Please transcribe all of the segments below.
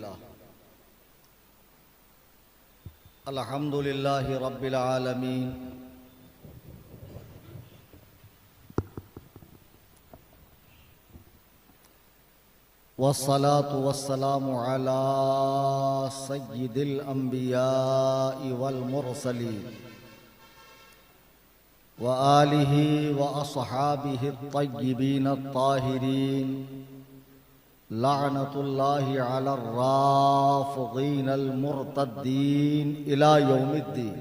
للہ الحمد للہ رب العالمین والصلاة والسلام على سید الانبیاء والمرسلین وآلہ واصحابہ الطیبین الطاہرین لعنت اللہ علی الرافضین المرتدین الی یوم الدین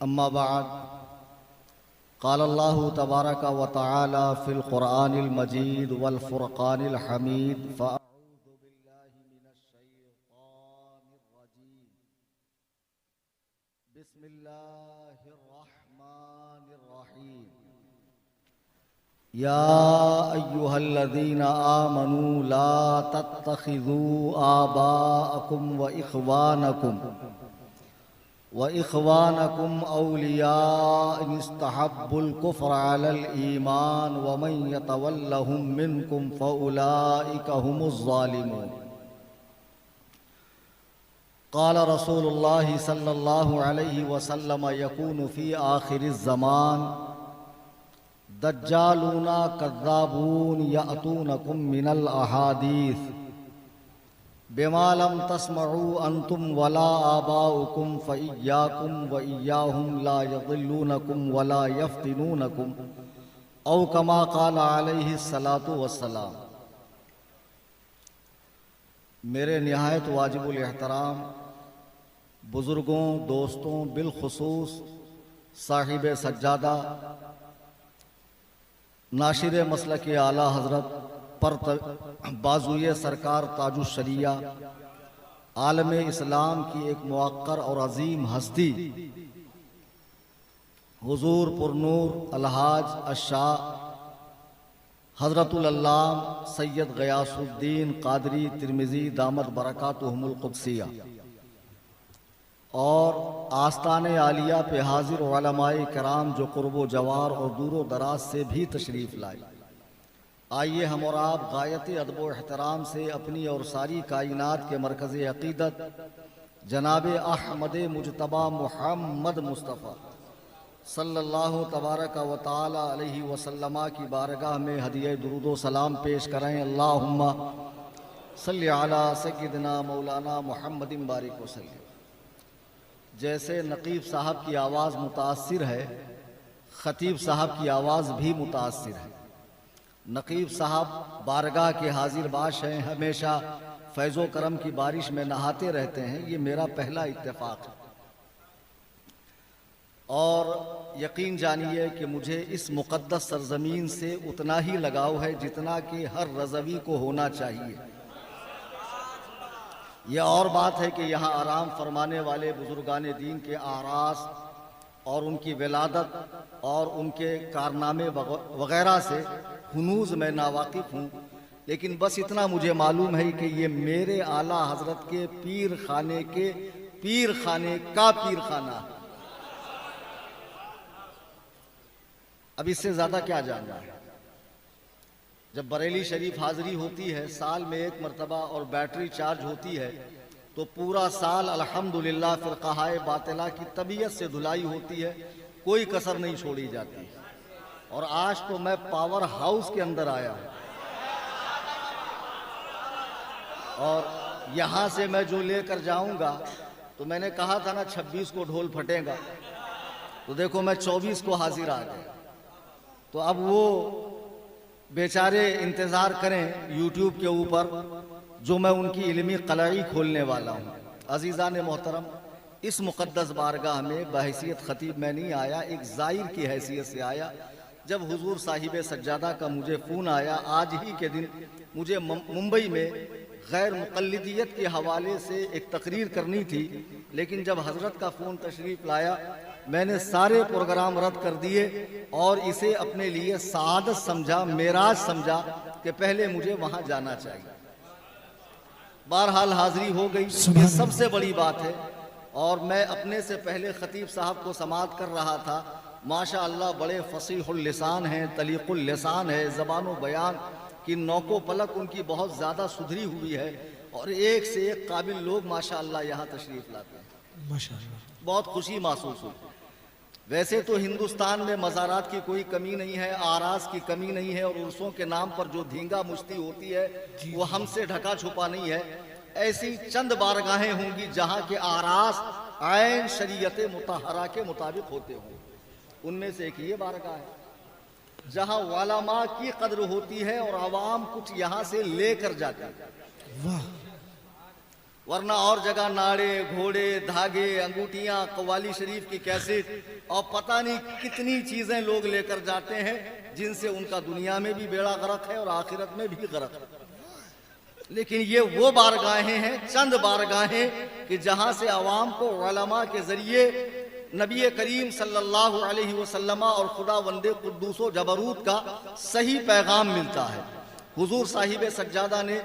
اما بعد قال اللہ تبارک و تعالی فی القرآن المجید والفرقان الحمید فاعوذ باللہ من الشیطان الرجیم بسم اللہ الرحمن الرحیم یا ایہا الذین آمنوا لا تتخذوا آباءکم وإخوانكم أولياء إن استحبوا الكفر على الإيمان ومن يتولهم منكم فأولئك هم الظالمون قال رسول الله صلى الله عليه وسلم يكون في آخر الزمان دجالون كذابون يأتونكم من الأحاديث بما لم تسمعوا انتم ولا آباؤكم فإياكم وإياهم لا يضلونكم ولا يفتنونكم او كما قال عليه الصلاة والسلام۔ میرے نہایت واجب الاحترام بزرگوں، دوستوں، بالخصوص صاحب سجادہ ناشر مسلک اعلیٰ حضرت پر بازوئے سرکار تاج الشریعہ عالم اسلام کی ایک موقر اور عظیم ہستی حضور پرنور الحاج الشاہ حضرت العلامہ سید غیاث الدین قادری ترمذی دامت برکاتہم القدسیہ اور آستان عالیہ پہ حاضر علماء کرام جو قرب و جوار اور دور و دراز سے بھی تشریف لائے، آئیے ہم اور آپ غایت ادب و احترام سے اپنی اور ساری کائنات کے مرکز عقیدت جناب احمد مجتبی محمد مصطفیٰ صلی اللہ تبارک و تعالی علیہ وسلم کی بارگاہ میں ہدیہ درود و سلام پیش کریں۔ اللہم صلی علی سیدنا مولانا محمد بارک وسلم۔ جیسے نقیب صاحب کی آواز متاثر ہے، خطیب صاحب کی آواز بھی متاثر ہے۔ نقیب صاحب بارگاہ کے حاضر باش ہیں، ہمیشہ فیض و کرم کی بارش میں نہاتے رہتے ہیں، یہ میرا پہلا اتفاق ہے اور یقین جانیے کہ مجھے اس مقدس سرزمین سے اتنا ہی لگاؤ ہے جتنا کہ ہر رضوی کو ہونا چاہیے۔ یہ اور بات ہے کہ یہاں آرام فرمانے والے بزرگان دین کے اعراس اور ان کی ولادت اور ان کے کارنامے وغیرہ سے ہنوز میں ناواقف ہوں، لیکن بس اتنا مجھے معلوم ہے کہ یہ میرے اعلیٰ حضرت کے پیر خانے کا پیر خانہ ہے۔ اب اس سے زیادہ کیا جاننا ہے؟ جب بریلی شریف حاضری ہوتی ہے سال میں ایک مرتبہ اور بیٹری چارج ہوتی ہے تو پورا سال الحمدللہ فرقہ باطلہ کی طبیعت سے دھلائی ہوتی ہے، کوئی کسر نہیں چھوڑی جاتی۔ اور آج تو میں پاور ہاؤس کے اندر آیا ہوں اور یہاں سے میں جو لے کر جاؤں گا، تو میں نے کہا تھا نا 26 کو ڈھول پھٹے گا، تو دیکھو میں 24 کو حاضر آ گیا۔ تو اب وہ بیچارے انتظار کریں یوٹیوب کے اوپر جو میں ان کی علمی قلعی کھولنے والا ہوں۔ عزیزان محترم، اس مقدس بارگاہ میں بحیثیت خطیب میں نہیں آیا، ایک زائر کی حیثیت سے آیا۔ جب حضور صاحب سجادہ کا مجھے فون آیا، آج ہی کے دن مجھے ممبئی میں غیر مقلدیت کے حوالے سے ایک تقریر کرنی تھی، لیکن جب حضرت کا فون تشریف لایا میں نے سارے پروگرام رد کر دیے اور اسے اپنے لیے سعادت سمجھا، معراج سمجھا کہ پہلے مجھے وہاں جانا چاہیے۔ بہرحال حاضری ہو گئی، یہ سب سے بڑی بات ہے۔ اور میں اپنے سے پہلے خطیب صاحب کو سماعت کر رہا تھا، ماشاءاللہ بڑے فصیح اللسان ہیں، طلیق اللسان ہے، زبان و بیان کہ نوکو پلک ان کی بہت زیادہ سدھری ہوئی ہے اور ایک سے ایک قابل لوگ ماشاءاللہ یہاں تشریف لاتے ہیں، ماشاءاللہ بہت خوشی محسوس ہوئی۔ ویسے تو ہندوستان میں مزارات کی کوئی کمی نہیں ہے، آراز کی کمی نہیں ہے، اور عرسوں کے نام پر جو دھینگا مشتی ہوتی ہے وہ ہم سے ڈھکا چھپا نہیں ہے۔ ایسی چند بارگاہیں ہوں گی جہاں کے آراز عین شریعت مطہرہ کے مطابق ہوتے ہوں، ان میں سے ایک یہ بارگاہ ہے جہاں علماء کی قدر ہوتی ہے اور عوام کچھ یہاں سے لے کر جاتے ہیں، واہ، ورنہ اور جگہ ناڑے، گھوڑے، دھاگے، انگوٹھیاں، قوالی شریف کی کیسٹ اور پتہ نہیں کتنی چیزیں لوگ لے کر جاتے ہیں جن سے ان کا دنیا میں بھی بیڑا غرق ہے اور آخرت میں بھی غرق ہے۔ لیکن یہ وہ بارگاہیں ہیں، چند بارگاہیں کہ جہاں سے عوام کو علماء کے ذریعے نبی کریم صلی اللہ علیہ وسلم اور خدا وند قدوس و جبروت کا صحیح پیغام ملتا ہے۔ حضور صاحب سجادہ نے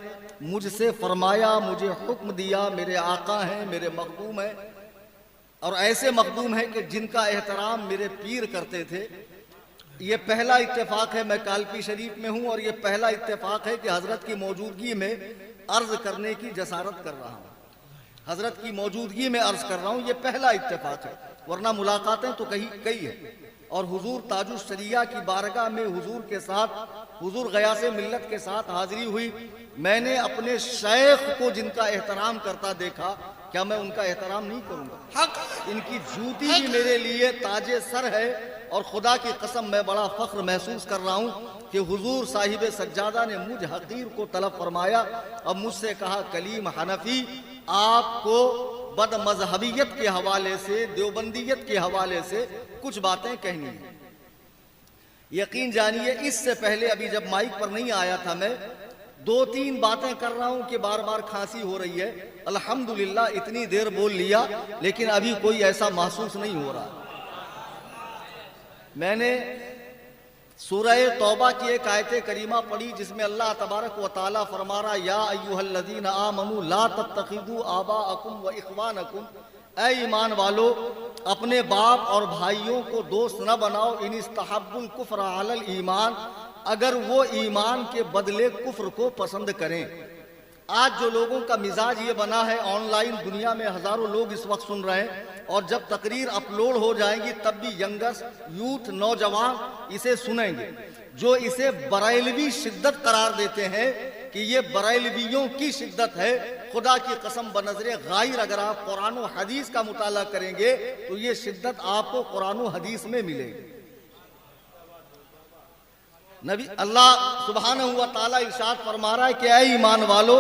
مجھ سے فرمایا، مجھے حکم دیا، میرے آقا ہیں، میرے مخدوم ہیں، اور ایسے مخدوم ہیں کہ جن کا احترام میرے پیر کرتے تھے۔ یہ پہلا اتفاق ہے، میں کالپی شریف میں ہوں، اور یہ پہلا اتفاق ہے کہ حضرت کی موجودگی میں عرض کرنے کی جسارت کر رہا ہوں، حضرت کی موجودگی میں عرض کر رہا ہوں، یہ پہلا اتفاق ہے، ورنہ ملاقاتیں تو کئی ہیں۔ اور حضور تاج الشریعہ کی بارگاہ میں حضور کے ساتھ، حضور غیاث ملت کے ساتھ حاضری ہوئی۔ میں نے اپنے شیخ کو جن کا احترام کرتا دیکھا، کیا میں ان کا احترام نہیں کروں گا؟ ان کی جوتی بھی میرے لیے تاج سر ہے، اور خدا کی قسم میں بڑا فخر محسوس کر رہا ہوں کہ حضور صاحب سجادہ نے مجھ حقیر کو طلب فرمایا اور مجھ سے کہا، کلیم حنفی، آپ کو بد مذہبیت کے حوالے سے، دیوبندیت کے حوالے سے کچھ باتیں کہنی ہیں۔ یقین جانیے اس سے پہلے ابھی جب مائک پر نہیں آیا تھا میں 2-3 باتیں کر رہا ہوں کہ بار بار کھانسی ہو رہی ہے، الحمدللہ اتنی دیر بول لیا لیکن ابھی کوئی ایسا محسوس نہیں ہو رہا۔ میں نے سورہ توبہ کی ایک آیت کریمہ پڑھی جس میں اللہ تبارک و تعالیٰ فرما رہا، یا ایھا الذین آمنوا لا تتخذوا آباءکم و اخوانکم، اے ایمان والو اپنے باپ اور بھائیوں کو دوست نہ بناؤ، ان استحبوا الکفر علی الایمان، اگر وہ ایمان کے بدلے کفر کو پسند کریں۔ آج جو لوگوں کا مزاج یہ بنا ہے، آن لائن دنیا میں ہزاروں لوگ اس وقت سن رہے ہیں، اور جب تقریر اپلوڈ ہو جائیں گی تب بھی ینگس یوتھ نوجوان اسے سنیں گے، جو اسے بریلوی شدت قرار دیتے ہیں کہ یہ بریلویوں کی شدت ہے۔ خدا کی قسم بنظر غائر اگر آپ قرآن و حدیث کا مطالعہ کریں گے تو یہ شدت آپ کو قرآن و حدیث میں ملے گی۔ نبی اللہ سبحانہ و تعالیٰ ارشاد فرما رہا ہے کہ اے ایمان والو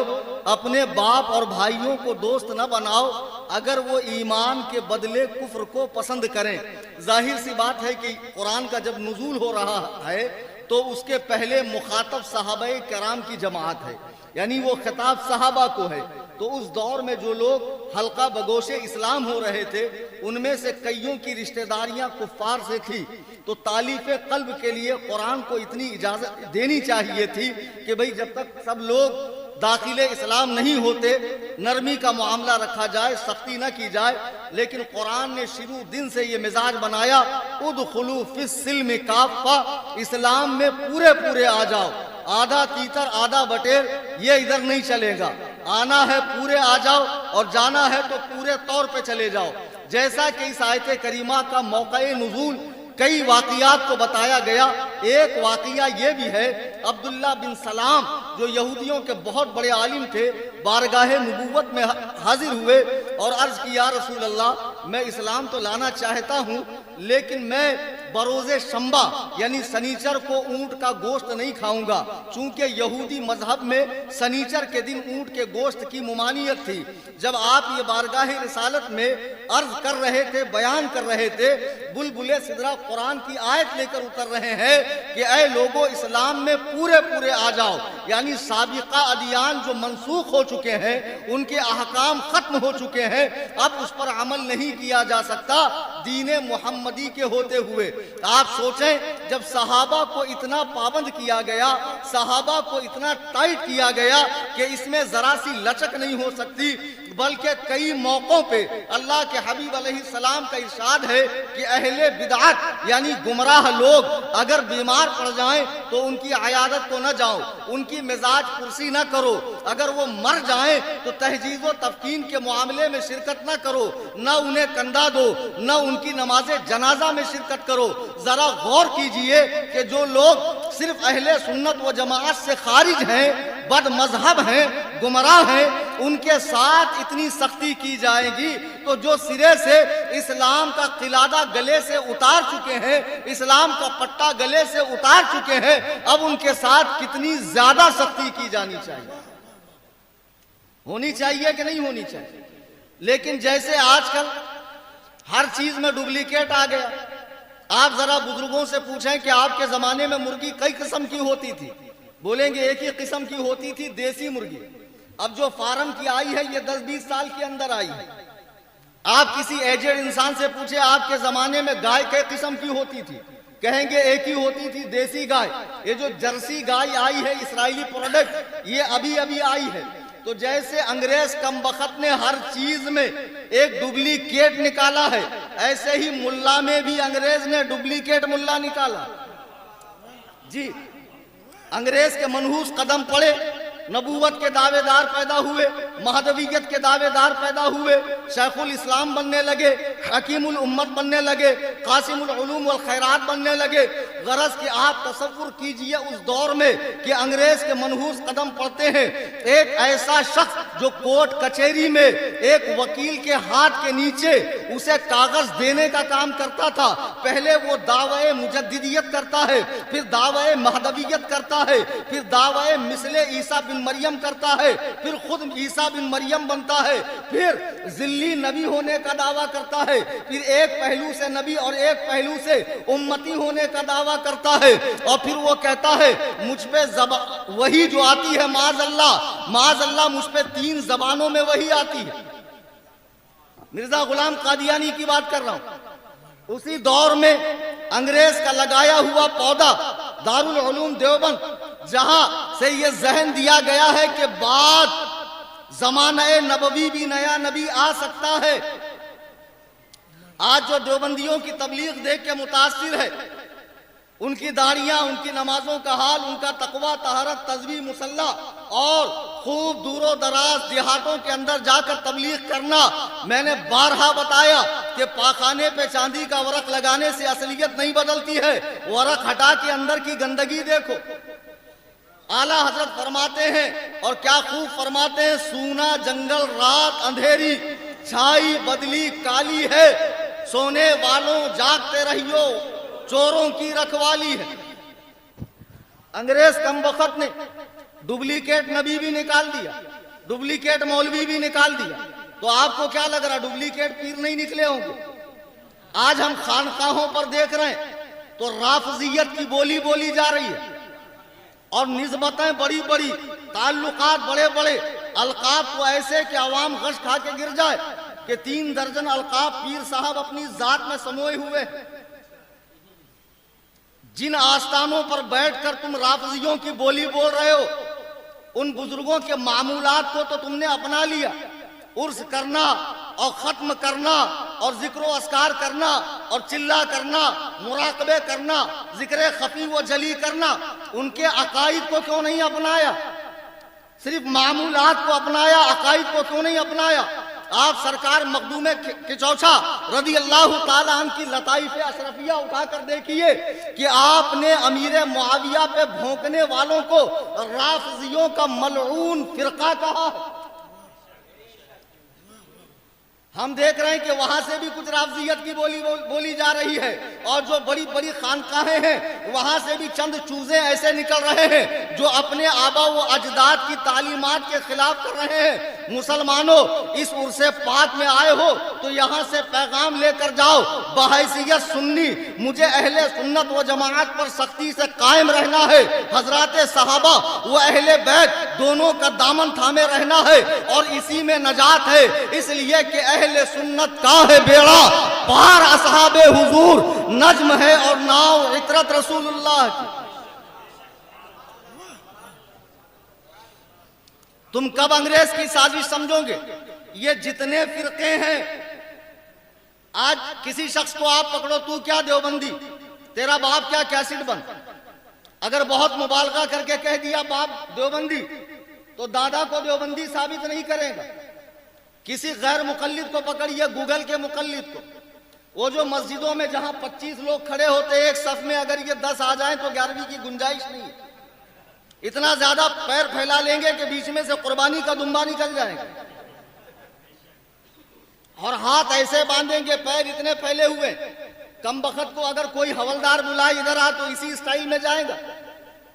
اپنے باپ اور بھائیوں کو دوست نہ بناؤ اگر وہ ایمان کے بدلے کفر کو پسند کریں۔ ظاہر سی بات ہے کہ قرآن کا جب نزول ہو رہا ہے تو اس کے پہلے مخاطب صحابہ کرام کی جماعت ہے، یعنی وہ خطاب صحابہ کو ہے۔ تو اس دور میں جو لوگ حلقہ بگوش اسلام ہو رہے تھے ان میں سے کئیوں کی رشتہ داریاں کفار سے تھی، تو تالیف قلب کے لیے قرآن کو اتنی اجازت دینی چاہیے تھی کہ بھئی جب تک سب لوگ داخل اسلام نہیں ہوتے نرمی کا معاملہ رکھا جائے، سختی نہ کی جائے، لیکن قرآن نے شروع دن سے یہ مزاج بنایا، ادخلوا فی السلم کافہ، اسلام میں پورے آ جاؤ، آدھا تیتر آدھا بٹیر یہ ادھر نہیں چلے گا، آنا ہے پورے آ جاؤ اور جانا ہے تو پورے طور پہ چلے جاؤ۔ جیسا کہ اس آیت کریمہ کا موقع نزول کئی واقعات کو بتایا گیا، ایک واقعہ یہ بھی ہے، عبداللہ بن سلام جو یہودیوں کے بہت بڑے عالم تھے بارگاہ نبوت میں حاضر ہوئے اور عرض کی، یا رسول اللہ میں اسلام تو لانا چاہتا ہوں لیکن میں بروز شنبہ یعنی سنیچر کو اونٹ کا گوشت نہیں کھاؤں گا، چونکہ یہودی مذہب میں سنیچر کے دن اونٹ کے گوشت کی ممانعت تھی۔ جب آپ یہ بارگاہ رسالت میں عرض کر رہے تھے، بیان کر رہے تھے، بلبل سدرہ قرآن کی آیت لے کر اتر رہے ہیں کہ اے لوگو اسلام میں پورے آ جاؤ، یعنی سابقہ ادیان جو منسوخ ہو چکے ہیں ان کے احکام ختم ہو چکے ہیں، اب اس پر عمل نہیں کیا جا سکتا دین محمدی کے ہوتے ہوئے۔ آپ سوچیں جب صحابہ کو اتنا پابند کیا گیا، صحابہ کو اتنا ٹائٹ کیا گیا کہ اس میں ذرا سی لچک نہیں ہو سکتی، بلکہ کئی موقعوں پہ اللہ کے حبیب علیہ السلام کا ارشاد ہے کہ اہل بدعت یعنی گمراہ لوگ اگر بیمار پڑ جائیں تو ان کی عیادت کو نہ جاؤ، ان کی مزاج پرسی نہ کرو، اگر وہ مر جائیں تو تہجید و تفکین کے معاملے میں شرکت نہ کرو، نہ انہیں کندھا دو، نہ ان کی نماز جنازہ میں شرکت کرو۔ ذرا غور کیجئے کہ جو لوگ صرف اہل سنت و جماعت سے خارج ہیں، بد مذہب ہیں، گمراہ ہیں، ان کے ساتھ اتنی سختی کی جائے گی تو جو سرے سے اسلام کا قلادہ گلے سے اتار چکے ہیں، اسلام کا پٹا گلے سے اتار چکے ہیں، اب ان کے ساتھ کتنی زیادہ سختی کی جانی چاہیے، ہونی چاہیے کہ نہیں ہونی چاہیے۔ لیکن جیسے آج کل ہر چیز میں ڈپلیکیٹ آ گیا، آپ ذرا بزرگوں سے پوچھیں کہ آپ کے زمانے میں مرغی کئی قسم کی ہوتی تھی، بولیں گے ایک ہی قسم کی ہوتی تھی، دیسی مرغی۔ اب جو فارم کی آئی ہے یہ 10-20 سال کے اندر آئی ہے۔ آپ کسی ایجڈ انسان سے پوچھیں آپ کے زمانے میں گائے کئی قسم کی ہوتی تھی، کہیں گے ایک ہی ہوتی تھی، دیسی گائے۔ یہ جو جرسی گائے آئی ہے اسرائیلی پروڈکٹ، یہ ابھی ابھی آئی ہے۔ تو جیسے انگریز کم بخت نے ہر چیز میں ایک ڈپلیکیٹ نکالا ہے، ایسے ہی ملا میں بھی انگریز نے ڈپلیکیٹ ملا نکالا۔ جی، انگریز کے منحوس قدم پڑے، نبوت کے دعوے دار پیدا ہوئے، مہدویت کے دعوے دار پیدا ہوئے، شیخ الاسلام بننے لگے، حکیم الامت بننے لگے، قاسم العلوم والخیرات بننے لگے۔ غرض کہ آپ تصور کیجئے اس دور میں کہ انگریز کے منحوس قدم پڑتے ہیں، ایک ایسا شخص جو کورٹ کچہری میں ایک وکیل کے ہاتھ کے نیچے اسے کاغذ دینے کا کام کرتا تھا، پہلے وہ دعوی مجددیت کرتا ہے، پھر دعوی مہدویت کرتا ہے، پھر دعوی مثل عیسیٰ بن مریم کرتا ہے، پھر خود عیسیٰ بن مریم بنتا ہے، پھر ذلی نبی ہونے کا دعویٰ کرتا ہے، پھر ایک پہلو سے نبی اور ایک پہلو سے امتی ہونے کا دعویٰ کرتا ہے، اور پھر وہ کہتا ہے مجھ پہ وحی جو آتی ہے معاذ اللہ مجھ پہ 3 زبانوں میں وحی آتی ہے۔ مرزا غلام قادیانی کی بات کر رہا ہوں۔ اسی دور میں انگریز کا لگایا ہوا پودا دارالعلوم دیوبند، جہاں سے یہ ذہن دیا گیا ہے کہ بعد زمانہ نبوی بھی نیا نبی آ سکتا ہے۔ آج جو دیوبندیوں کی تبلیغ دیکھ کے متاثر ہے، ان کی داڑیاں، ان کی نمازوں کا حال، ان کا تقوی، طہارت، تسبیح، مصلی اور خوب دور و دراز دیہاتوں کے اندر جا کر تبلیغ کرنا۔ میں نے بارہا بتایا کہ پاخانے پہ چاندی کا ورق لگانے سے اصلیت نہیں بدلتی ہے، ورق ہٹا کے اندر کی گندگی دیکھو۔ اعلیٰ حضرت فرماتے ہیں، اور کیا خوب فرماتے ہیں، سونا جنگل رات اندھیری، چھائی بدلی کالی ہے، سونے والوں جاگتے رہیو، چوروں کی رکھوالی ہے۔ انگریز کم بخت نے ڈپلیکیٹ نبی بھی نکال دیا، ڈپلیکیٹ مولوی بھی نکال دیا۔ تو آپ کو کیا لگ رہا ڈپلیکیٹ پیر نہیں نکلے ہوں گے؟ آج ہم خانقاہوں پر دیکھ رہے ہیں تو رافضیت کی بولی بولی جا رہی ہے، اور نسبتیں بڑی بڑی، تعلقات بڑے بڑے، القاب کو ایسے کہ عوام غش کھا کے گر جائے کہ 3 درجن القاب پیر صاحب اپنی ذات میں سموئے ہوئے۔ جن آستانوں پر بیٹھ کر تم رافضیوں کی بولی بول رہے ہو، ان بزرگوں کے معمولات کو تو تم نے اپنا لیا۔ عرس کرنا اور ختم کرنا اور ذکر و اذکار کرنا اور چلا کرنا، مراقبے کرنا، ذکر خفی و جلی کرنا، ان کے عقائد کو کیوں نہیں اپنایا؟ صرف معمولات کو اپنایا، عقائد کو کیوں نہیں اپنایا؟ آپ سرکار مخدوم کچوچھا رضی اللہ تعالیٰ عنہ کی لطائف اشرفیہ اٹھا کر دیکھیے کہ آپ نے امیر معاویہ پہ بھونکنے والوں کو رافضیوں کا ملعون فرقہ کہا۔ ہم دیکھ رہے ہیں کہ وہاں سے بھی کچھ رافضیت کی بولی جا رہی ہے، اور جو بڑی بڑی خانقاہیں ہیں وہاں سے بھی چند چوزے ایسے نکل رہے ہیں جو اپنے آبا و اجداد کی تعلیمات کے خلاف کر رہے ہیں۔ مسلمانوں، اس عرص پاک میں آئے ہو تو یہاں سے پیغام لے کر جاؤ، بحیثیت سنی مجھے اہل سنت و جماعت پر سختی سے قائم رہنا ہے، حضرات صحابہ و اہل بیت دونوں کا دامن تھامے رہنا ہے، اور اسی میں نجات ہے، اس لیے کہ اہل سنت کا ہے بیڑا پار اصحاب حضور نجم ہے، اور ناؤ عطرت رسول اللہ کی۔ تم کب انگریز کی سازش سمجھو گے؟ یہ جتنے فرقے ہیں، آج کسی شخص کو آپ پکڑو، تو کیا دیوبندی، تیرا باپ کیا کیسٹ بند، اگر بہت مبالغہ کر کے کہہ دیا باپ دیوبندی تو دادا کو دیوبندی ثابت نہیں کرے گا۔ کسی غیر مقلد کو پکڑیے، گوگل کے مقلد کو، وہ جو مسجدوں میں جہاں 25 لوگ کھڑے ہوتے ایک صف میں، اگر یہ 10 آ جائیں تو 11ویں کی گنجائش نہیں ہے۔ اتنا زیادہ پیر پھیلا لیں گے کہ بیچ میں سے قربانی کا دمبا نکل جائے گا، اور ہاتھ ایسے باندھیں گے، پیر اتنے پھیلے ہوئے، کم بخت کو اگر کوئی حوالدار بلائے ادھر آ تو اسی اسٹائل میں جائے گا،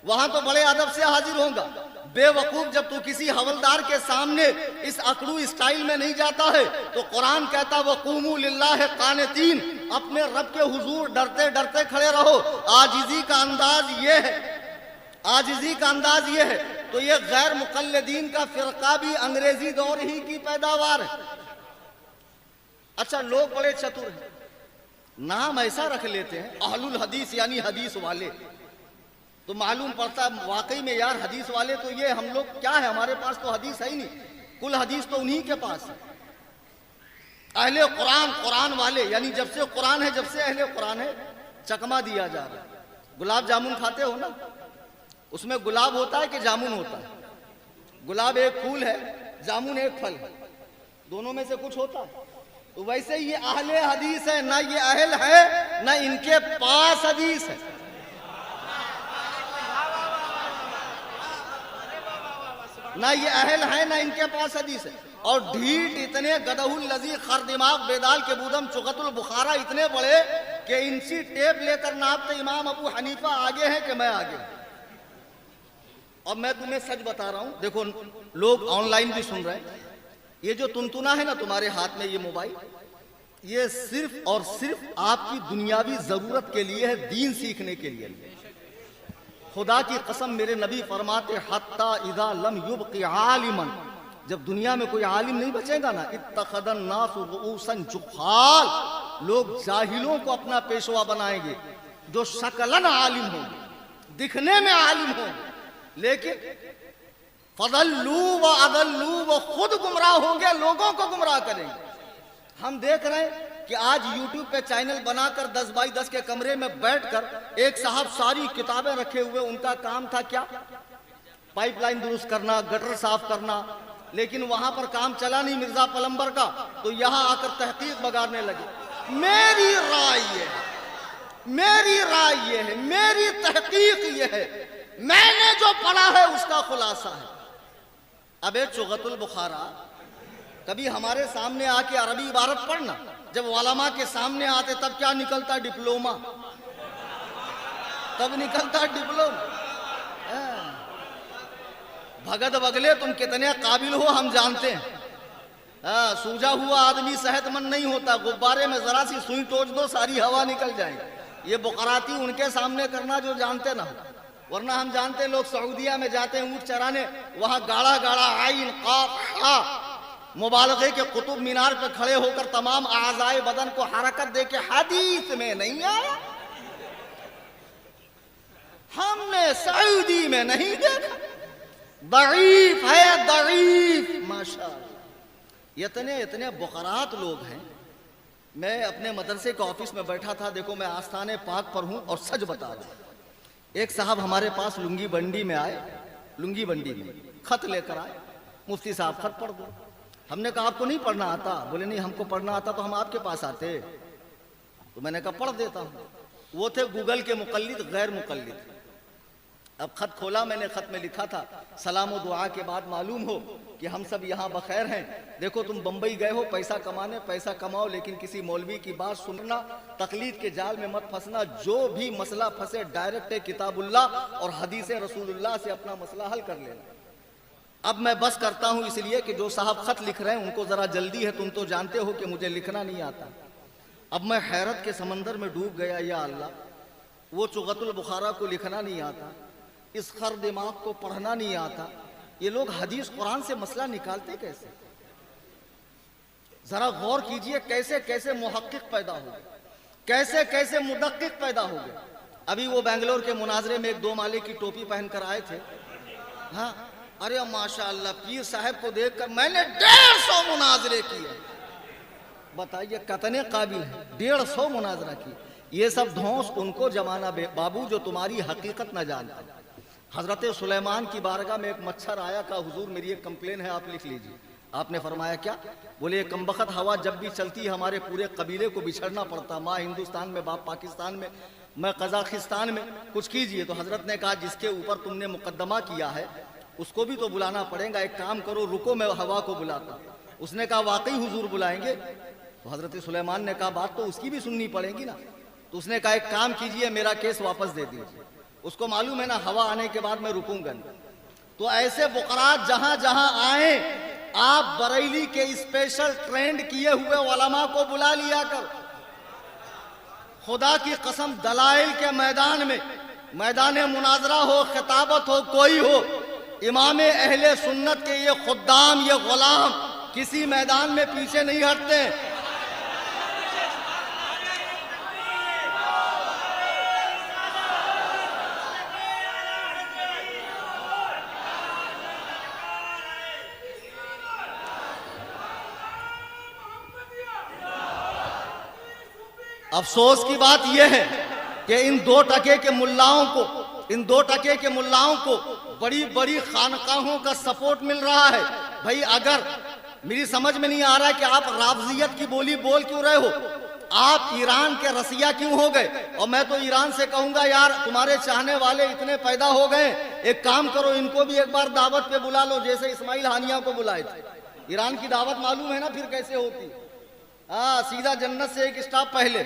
وہاں تو بڑے ادب سے حاضر ہوگا۔ بے وقوف، جب تو کسی حوالدار کے سامنے اس اکڑو اسٹائل میں نہیں جاتا ہے تو قرآن کہتا وَقُومُوا لِلَّهِ قَانِتِينَ، اپنے رب کے حضور ڈرتے ڈرتے کھڑے رہو۔ عاجزی کا انداز یہ ہے، عاجزی کا انداز یہ ہے۔ تو یہ غیر مقلدین کا فرقہ بھی انگریزی دور ہی کی پیداوار ہے۔ اچھا، لوگ بڑے چتر ہیں، نام ایسا رکھ لیتے ہیں اہل الحدیث، یعنی حدیث والے، تو معلوم پڑتا واقعی میں یار حدیث والے تو یہ ہم لوگ کیا ہے، ہمارے پاس تو حدیث ہے ہی نہیں، کل حدیث تو انہی کے پاس ہے۔ اہل قرآن، قرآن والے، یعنی جب سے قرآن ہے، جب سے اہل قرآن ہے، چکما دیا جا رہا ہے۔ گلاب جامن کھاتے ہو نا، اس میں گلاب ہوتا ہے کہ جامن ہوتا ہے؟ گلاب ایک پھول ہے، جامن ایک پھل ہے، دونوں میں سے کچھ ہوتا ہے۔ تو ویسے یہ اہل حدیث ہے، نہ یہ اہل ہے نہ ان کے پاس حدیث ہے۔ نہ یہ اہل ہے نہ ان کے پاس حدیث ہے۔ اور ڈھیٹ اتنے گدہ الذی خر دماغ بیدال کے بودم چغت البخارا اتنے بڑے کہ انسی ٹیپ لے کر ناپتے امام ابو حنیفہ آگے ہیں کہ میں آگے ہوں۔ اور میں تمہیں سچ بتا رہا ہوں، دیکھو لوگ آن لائن بھی سن رہے ہیں، یہ جو تنتنا ہے نا تمہارے ہاتھ میں، یہ موبائل، یہ صرف اور صرف آپ کی دنیاوی ضرورت کے لیے ہے، دین سیکھنے کے لیے۔ خدا کی قسم، میرے نبی فرماتے حتی اذا لم یبق عالما، جب دنیا میں کوئی عالم نہیں بچے گا نا، اتخذ الناس رؤوسا جہال، لوگ جاہلوں کو اپنا پیشوا بنائیں گے، جو شکلاً عالم ہوں گے، دکھنے میں عالم ہوں گے، لیکن فضلوا واضلوا، وہ خود گمراہ ہوں گے، لوگوں کو گمراہ کریں گے۔ ہم دیکھ رہے ہیں کہ آج یوٹیوب پہ چینل بنا کر 10 بائی 10 کے کمرے میں بیٹھ کر ایک صاحب ساری کتابیں رکھے ہوئے، ان کا کام تھا کیا؟ پائپ لائن درست کرنا، گٹر صاف کرنا، لیکن وہاں پر کام چلا نہیں مرزا پلمبر کا، تو یہاں آ کر تحقیق بگاڑنے لگے۔ میری رائے یہ ہے، میری رائے یہ ہے، میری تحقیق یہ ہے، میں نے جو پڑھا ہے اس کا خلاصہ ہے۔ ابے چغت البخارا، کبھی ہمارے سامنے آ کے عربی عبارت پڑھنا، جب علماء کے سامنے آتے تب کیا نکلتا؟ ڈپلوما، تب نکلتا ڈپلوما۔ بھگت بگلے تم کتنے قابل ہو ہم جانتے ہیں، سوجا ہوا آدمی صحت مند نہیں ہوتا، غبارے میں ذرا سی سوئی ٹوچ دو ساری ہوا نکل جائے۔ یہ بقراتی ان کے سامنے کرنا جو جانتے نہ، ورنہ ہم جانتے ہیں لوگ سعودیہ میں جاتے ہیں اونٹ چرانے، وہاں گاڑا گاڑا عین قاف ہا مبالغے کے قطب مینار پہ کھڑے ہو کر تمام اعضائے بدن کو حرکت دے کے حدیث میں نہیں آیا، ہم نے سعودی میں نہیں دیکھا، ضعیف ہے، ضعیف۔ ماشاءاللہ، اتنے بقرات لوگ ہیں۔ میں اپنے مدرسے کے آفس میں بیٹھا تھا، دیکھو میں آستانے پاک پر ہوں اور سچ بتا رہا ہوں۔ ایک صاحب ہمارے پاس لنگی بنڈی میں آئے، لنگی بنڈی میں خط لے کر آئے، مفتی صاحب خط پڑھ دو۔ ہم نے کہا آپ کو نہیں پڑھنا آتا؟ بولے نہیں، ہم کو پڑھنا آتا تو ہم آپ کے پاس آتے۔ تو میں نے کہا پڑھ دیتا ہوں۔ وہ تھے گوگل کے مقلد، غیر مقلد۔ اب خط کھولا، میں نے خط میں لکھا تھا سلام و دعا کے بعد معلوم ہو کہ ہم سب یہاں بخیر ہیں۔ دیکھو تم بمبئی گئے ہو پیسہ کمانے، پیسہ کماؤ، لیکن کسی مولوی کی بات سننا، تقلید کے جال میں مت پھنسنا۔ جو بھی مسئلہ پھنسے ڈائریکٹ کتاب اللہ اور حدیث رسول اللہ سے اپنا مسئلہ حل کر لینا۔ اب میں بس کرتا ہوں اس لیے کہ جو صاحب خط لکھ رہے ہیں ان کو ذرا جلدی ہے، تم تو جانتے ہو کہ مجھے لکھنا نہیں آتا۔ اب میں حیرت کے سمندر میں ڈوب گیا، یا اللہ، وہ چغت البخارا کو لکھنا نہیں آتا، اس خر دماغ کو پڑھنا نہیں آتا، یہ لوگ حدیث قرآن سے مسئلہ نکالتے کیسے؟ ذرا غور کیجئے کیسے کیسے محقق پیدا ہو گئے، کیسے کیسے مدقق پیدا ہو گئے۔ ابھی وہ بنگلور کے مناظرے میں ایک 2 مالے کی ٹوپی پہن کر آئے تھے، ہاں ارے ماشاء اللہ پیر صاحب کو دیکھ کر میں نے 150 مناظرے کیے. بتائیے کتنے قابل ہے, 150 مناظرہ کیے. یہ سب دھونس ان کو جمانا بابو جو تمہاری حقیقت نہ جانتا. حضرت سلیمان کی بارگاہ میں ایک مچھر آیا, کہا حضور میری ایک کمپلین ہے آپ لکھ لیجیے. آپ نے فرمایا کیا؟ بولے یہ کمبخت ہوا جب بھی چلتی ہے ہمارے پورے قبیلے کو بچھڑنا پڑتا, ماں ہندوستان میں باپ پاکستان میں میں قزاقستان میں, کچھ کیجئے. تو حضرت نے کہا جس کے اوپر تم نے مقدمہ کیا ہے اس کو بھی تو بلانا پڑے گا, ایک کام کرو رکو میں ہوا کو بلاتا. اس نے کہا واقعی حضور بلائیں گے؟ تو حضرت سلیمان نے کہا بات تو اس کی بھی سننی پڑے گی نا. تو اس نے کہا ایک کام کیجئے میرا کیس واپس دے دیجئے. اس کو معلوم ہے نا ہوا آنے کے بعد میں رکوں گا. تو ایسے فقرات جہاں جہاں آئیں آپ بریلی کے اسپیشل ٹرینڈ کیے ہوئے علماء کو بلا لیا کر. خدا کی قسم دلائل کے میدان میں, میدان مناظرہ ہو خطابت ہو کوئی ہو, امام اہل سنت کے یہ خدام یہ غلام کسی میدان میں پیچھے نہیں ہٹتے. افسوس کی بات یہ ہے کہ ان 2 ٹکے کے ملاؤں کو بڑی بڑی خانقاہوں کا سپورٹ مل رہا ہے. بھائی اگر میری سمجھ میں نہیں آ رہا ہے کہ آپ رافضیت کی بولی بول کیوں رہے ہو, آپ ایران کے رسیا کیوں ہو گئے؟ اور میں تو ایران سے کہوں گا یار تمہارے چاہنے والے اتنے پیدا ہو گئے, ایک کام کرو ان کو بھی ایک بار دعوت پہ بلا لو جیسے اسماعیل ہانیہ کو بلائے تھے. ایران کی دعوت معلوم ہے نا پھر کیسے ہوتی, سیدھا جنت سے ایک اسٹاپ پہلے.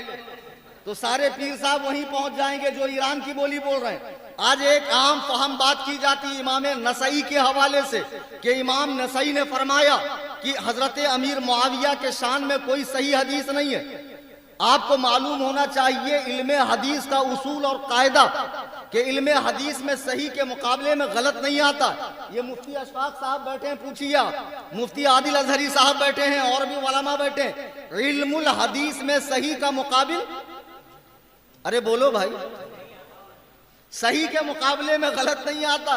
تو سارے پیر صاحب وہیں پہنچ جائیں گے جو ایران کی بولی بول رہے ہیں. آج ایک عام فہم بات کی جاتی امام نسائی کے حوالے سے کہ امام نسائی نے فرمایا کہ حضرت امیر معاویہ کے شان میں کوئی صحیح حدیث نہیں ہے. آپ کو معلوم ہونا چاہیے علم حدیث کا اصول اور قاعدہ کہ علم حدیث میں صحیح کے مقابلے میں غلط نہیں آتا. یہ مفتی اشفاق صاحب بیٹھے ہیں, پوچھیے آپ, مفتی عادل اظہری صاحب بیٹھے ہیں اور بھی علماء بیٹھے ہیں. علم الحدیث میں صحیح کا مقابل, ارے بولو بھائی, صحیح کے مقابلے میں غلط نہیں آتا.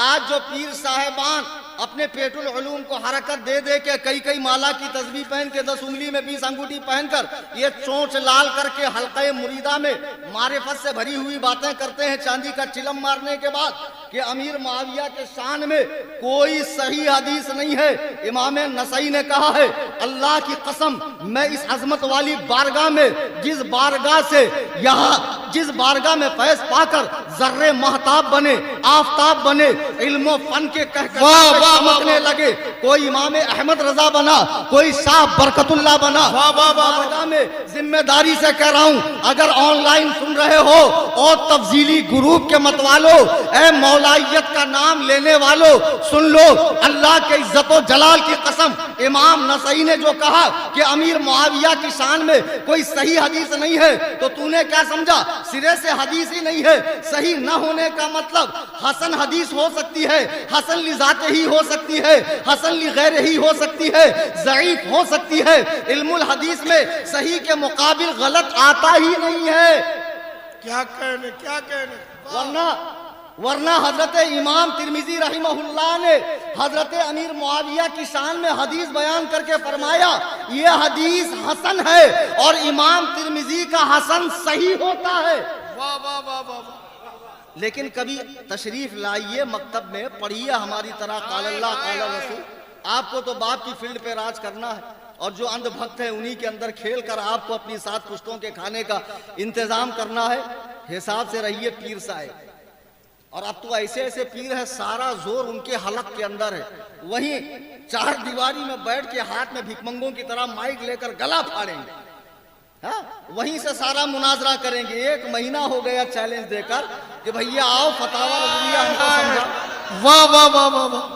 آج جو پیر صاحبان اپنے پیٹ العلوم کو حرکت دے دے کے کئی مالا کی تسبیح پہن کے 10 انگلی میں 20 انگوٹھی پہن کر یہ چونچ لال کر کے حلقہ مریدہ میں معرفت سے بھری ہوئی باتیں کرتے ہیں چاندی کا چلم مارنے کے بعد کہ امیر معاویہ کے شان میں کوئی صحیح حدیث نہیں ہے. امام نسائی نے کہا ہے اللہ کی قسم میں اس عظمت والی بارگاہ میں جس بارگاہ میں فیض پا کر ذرے مہتاب بنے آفتاب بنے علم و فن کے چمکنے لگے, کوئی امام احمد رضا بنا کوئی شاہ برکت اللہ بنا, بارگاہ میں ذمہ داری سے کہہ رہا ہوں اگر آن لائن سن رہے ہو اور تفضیلی گروپ کے متوالو, اے مولائیت کا نام لینے والو سن لو, اللہ کے عزت و جلال کی قسم امام نسائی نے جو کہا کہ امیر معاویہ کی شان میں کوئی صحیح حدیث نہیں ہے تو تو نے کیا سمجھا سرے سے حدیث ہی نہیں ہے. صحیح نہ ہونے کا مطلب حسن حدیث ہو سکتی ہے, حسن لذات ہی ہو سکتی ہے, حسن لغیر ہی ہو سکتی ہے, ضعیف ہو سکتی ہے. علم الحدیث میں صحیح کے مقابل غلط آتا ہی نہیں ہے. کیا کہنے ورنہ حضرت امام ترمذی رحمہ اللہ نے حضرت امیر معاویہ کی شان میں حدیث بیان کر کے فرمایا یہ حدیث حسن ہے اور امام ترمذی کا حسن صحیح ہوتا ہے. واہ واہ واہ واہ. لیکن کبھی تشریف لائیے مکتب میں پڑھیے ہماری طرح قال اللہ قال رسول. آپ کو تو باپ کی فیلڈ پہ راج کرنا ہے اور جو اندھ بھکت ہیں انہی کے اندر کھیل کر آپ کو اپنی 7 پشتوں کے کھانے کا انتظام کرنا ہے. حساب سے رہیے پیر صاحب. اور اب تو ایسے پیر ہے سارا زور ان کے حلق کے اندر ہے, وہیں 4 دیواری میں بیٹھ کے ہاتھ میں بھکمنگوں کی طرح مائک لے کر گلا پھاڑیں گے, وہیں سے سارا مناظرہ کریں گے. 1 مہینہ ہو گیا چیلنج دے کر کہ بھئیے آؤ فتاوی رضویہ ہم کو سمجھا. واہ واہ واہ واہ واہ.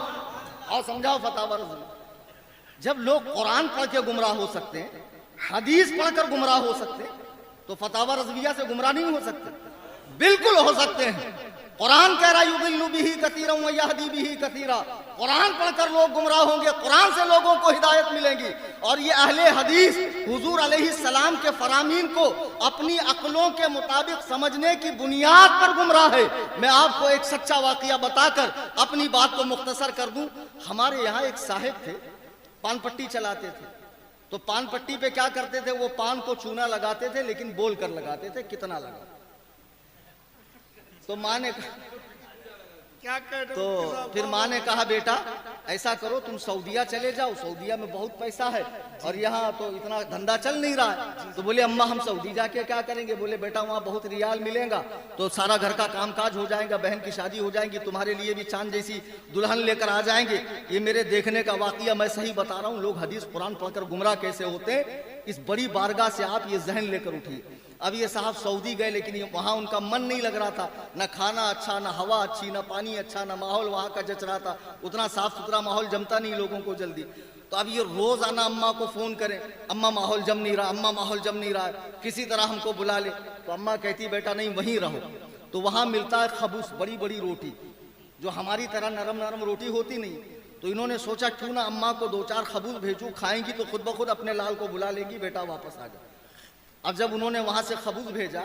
آؤ سمجھاؤ فتاوی رضویہ. جب لوگ قرآن پڑھ کے گمراہ ہو سکتے ہیں, حدیث پڑھ کر گمراہ ہو سکتے ہیں, تو فتاوی رضویہ سے گمراہ نہیں ہو سکتے؟ بالکل ہو سکتے ہیں. قرآن کہہ رہا یضل بہ کثیرا ویہدی بہ کثیرا، قرآن پڑھ کر لوگ گمراہ ہوں گے، قرآن سے لوگوں کو ہدایت ملیں گی۔ اور یہ اہل حدیث حضور علیہ السلام کے فرامین کو اپنی عقلوں کے مطابق سمجھنے کی بنیاد پر گمراہ ہے۔ میں آپ کو ایک سچا واقعہ بتا کر اپنی بات کو مختصر کر دوں۔ ہمارے یہاں ایک صاحب تھے، پان پٹی چلاتے تھے، تو پان پٹی پہ کیا کرتے تھے، وہ پان کو چونا لگاتے تھے لیکن بول کر لگاتے تھے کتنا لگا۔ تو ماں نے کیا کہہ رہے تو پھر ماں نے کہا بیٹا ایسا کرو تم سعودیہ چلے جاؤ، سعودیہ میں بہت پیسہ ہے اور یہاں تو اتنا دھندا چل نہیں رہا ہے۔ تو بولے اماں ہم سعودی جا کے کیا کریں گے؟ بولے بیٹا وہاں بہت ریال ملے گا تو سارا گھر کا کام کاج ہو جائے گا، بہن کی شادی ہو جائے گی، تمہارے لیے بھی چاند جیسی دلہن لے کر آ جائیں گے۔ یہ میرے دیکھنے کا واقعہ، میں صحیح بتا رہا ہوں، لوگ حدیث قرآن پڑھ کر گمراہ کیسے ہوتے ہیں، اس بڑی بارگاہ سے آپ یہ ذہن لے کر اٹھیے۔ اب یہ صاحب سعودی گئے لیکن وہاں ان کا من نہیں لگ رہا تھا، نہ کھانا اچھا، نہ ہوا اچھی، نہ پانی اچھا، نہ ماحول وہاں کا جچ رہا تھا، اتنا صاف ستھرا ماحول جمتا نہیں لوگوں کو جلدی۔ تو اب یہ روزانہ اماں کو فون کریں، اماں ماحول جم نہیں رہا، اماں ماحول جم نہیں رہا ہے، کسی طرح ہم کو بلا لے۔ تو اماں کہتی بیٹا نہیں وہیں رہو۔ تو وہاں ملتا ہے خبوس، بڑی بڑی روٹی جو ہماری طرح نرم نرم روٹی ہوتی نہیں۔ تو انہوں نے سوچا کیوں نہ اماں کو دو چار خبوس بھیجوں، کھائیں گی تو خود بخود اپنے لال کو بلا لے گی، بیٹا واپس آ جا۔ اب جب انہوں نے وہاں سے خبوز بھیجا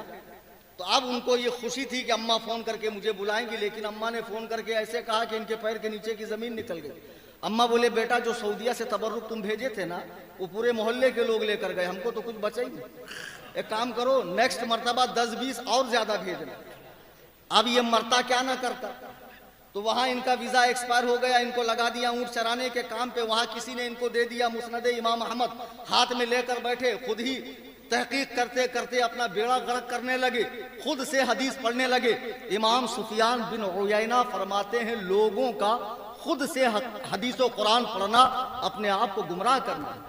تو اب ان کو یہ خوشی تھی کہ اماں فون کر کے مجھے بلائیں گی، لیکن اماں نے فون کر کے ایسے کہا کہ ان کے پیر کے نیچے کی زمین نکل گئی۔ اماں بولے بیٹا جو سعودیہ سے تبرک تم بھیجے تھے نا وہ پورے محلے کے لوگ لے کر گئے، ہم کو تو کچھ بچا ہی نہیں۔ ایک کام کرو نیکسٹ مرتبہ 10-20 اور زیادہ بھیجنا۔ اب یہ مرتا کیا نہ کرتا، تو وہاں ان کا ویزا ایکسپائر ہو گیا، ان کو لگا دیا اونٹ چرانے کے کام پہ، وہاں کسی نے ان کو دے دیا مسند امام احمد، ہاتھ میں لے کر بیٹھے، خود ہی تحقیق کرتے کرتے اپنا بیڑا غرق کرنے لگے، خود سے حدیث پڑھنے لگے۔ امام سفیان بن عیینہ فرماتے ہیں لوگوں کا خود سے حدیث و قرآن پڑھنا اپنے آپ کو گمراہ کرنا ہے۔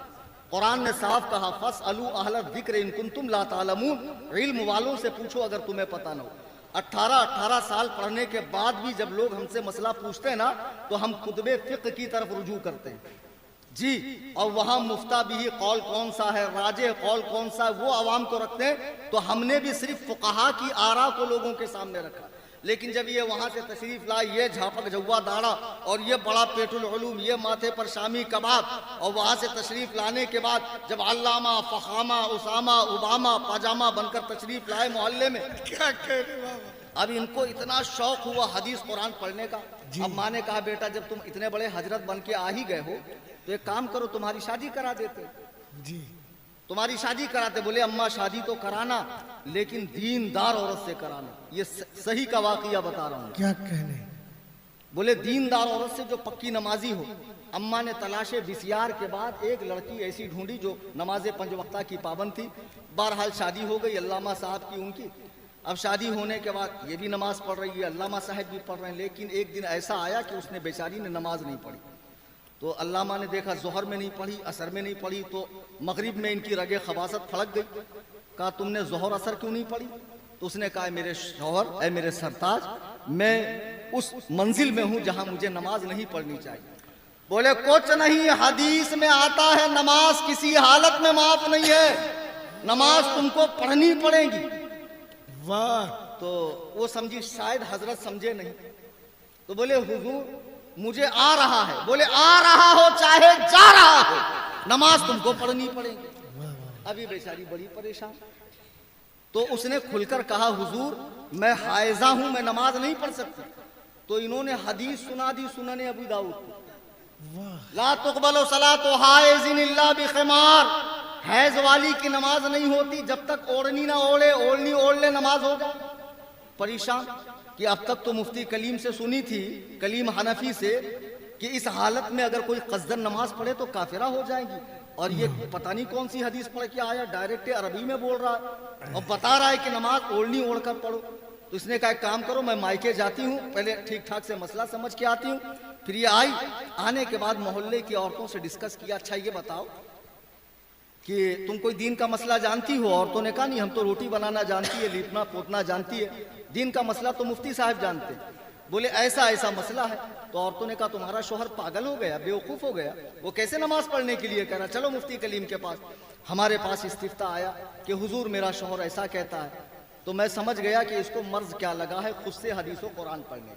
قرآن نے صاف کہا فَاسْأَلُوا أَهْلَ الذِّكْرِ إِن كُنتُمْ لَا تَعْلَمُونَ، علم والوں سے پوچھو اگر تمہیں پتہ نہ ہو۔ 18 سال پڑھنے کے بعد بھی جب لوگ ہم سے مسئلہ پوچھتے ہیں نا تو ہم کتب فقہ کی طرف رجوع کرتے ہیں جی، اور وہاں مفتہ بھی قول کون سا ہے، راجح قول کون سا ہے، وہ عوام کو رکھتے ہیں۔ تو ہم نے بھی صرف فقہا کی آراء کو لوگوں کے سامنے رکھا، لیکن جب یہ وہاں سے تشریف لائے، یہ جھاپک جوا داڑا اور یہ بڑا پیٹ العلوم، یہ ماتھے پر شامی کباب، اور وہاں سے تشریف لانے کے بعد جب علامہ فخامہ اسامہ اوباما پاجامہ بن کر تشریف لائے محلے میں، کیا کہہ رہے بابا؟ اب ان کو اتنا شوق ہوا حدیث قرآن پڑھنے کا۔ اب ماں نے کہا بیٹا جب تم اتنے بڑے حضرت بن کے آ ہی گئے ہو تو ایک کام کرو تمہاری شادی کرا دیتے، جی تمہاری شادی کراتے۔ بولے اماں شادی تو کرانا لیکن دیندار عورت سے کرانا، یہ صحیح کا واقعہ بتا رہا ہوں۔ کیا کہنے؟ بولے دیندار عورت سے جو پکی نمازی ہو۔ اماں نے تلاش بسیار کے بعد ایک لڑکی ایسی ڈھونڈی جو نماز 5 وقتہ کی پابند تھی۔ بہرحال شادی ہو گئی علامہ صاحب کی ان کی۔ اب شادی ہونے کے بعد یہ بھی نماز پڑھ رہی ہے، علامہ صاحب بھی پڑھ رہے ہیں، لیکن ایک دن ایسا آیا کہ اس نے بیچاری نے نماز نہیں پڑھی۔ تو علامہ نے دیکھا ظہر میں نہیں پڑھی، عصر میں نہیں پڑھی، تو مغرب میں ان کی رگے خباثت پھڑک گئی۔ کہا تم نے ظہر عصر کیوں نہیں پڑھی؟ تو اس نے کہا میرے شوہر، اے میرے سرتاج، میں اس منزل میں ہوں جہاں مجھے نماز نہیں پڑھنی چاہیے۔ بولے کچھ نہیں، حدیث میں آتا ہے نماز کسی حالت میں معاف نہیں ہے، نماز تم کو پڑھنی پڑے گی۔ واہ، تو وہ سمجھی شاید حضرت سمجھے نہیں، تو بولے حضور مجھے آ رہا ہے۔ بولے آ رہا ہو چاہے جا رہا ہو، نماز تم کو پڑھنی پڑے گی۔ ابھی بیچاری بڑی پریشان، تو اس نے کھل کر کہا حضور میں حائضہ ہوں، میں نماز نہیں پڑھ سکتی۔ تو انہوں نے حدیث سنا دی سنن ابو داؤد کو، لا تقبل صلاۃ حائض الا بخمار، حیض والی کی نماز نہیں ہوتی جب تک اوڑھنی نہ اوڑھے، اوڑھنی اوڑھ لے نماز ہو جائے۔ پریشان کہ اب تک تو مفتی کلیم سے سنی تھی، کلیم حنفی سے، کہ اس حالت میں اگر کوئی قصدن نماز پڑھے تو کافرہ ہو جائے گی، اور یہ پتہ نہیں کون سی حدیث پڑھ کے آیا، ڈائریکٹ عربی میں بول رہا ہے اور بتا رہا ہے کہ نماز اوڑھنی اوڑھ کر پڑھو۔ تو اس نے کہا ایک کام کرو میں مائکے جاتی ہوں، پہلے ٹھیک ٹھاک سے مسئلہ سمجھ کے آتی ہوں۔ پھر یہ آئی، آنے کے بعد محلے کی عورتوں سے ڈسکس کیا، اچھا یہ بتاؤ کہ تم کوئی دین کا مسئلہ جانتی ہو؟ عورتوں نے کہا نہیں ہم تو روٹی بنانا جانتی ہے، لیپنا پوتنا جانتی ہے، دین کا مسئلہ تو مفتی صاحب جانتے ہیں۔ بولے ایسا ایسا مسئلہ ہے۔ تو عورتوں نے کہا تمہارا شوہر پاگل ہو گیا، بیوقوف ہو گیا، وہ کیسے نماز پڑھنے کے لیے کہہ رہا؟ چلو مفتی کلیم کے پاس۔ ہمارے پاس استفتاء آیا کہ حضور میرا شوہر ایسا کہتا ہے تو میں سمجھ گیا کہ اس کو مرض کیا لگا ہے خود سے حدیث و قرآن پڑھنے.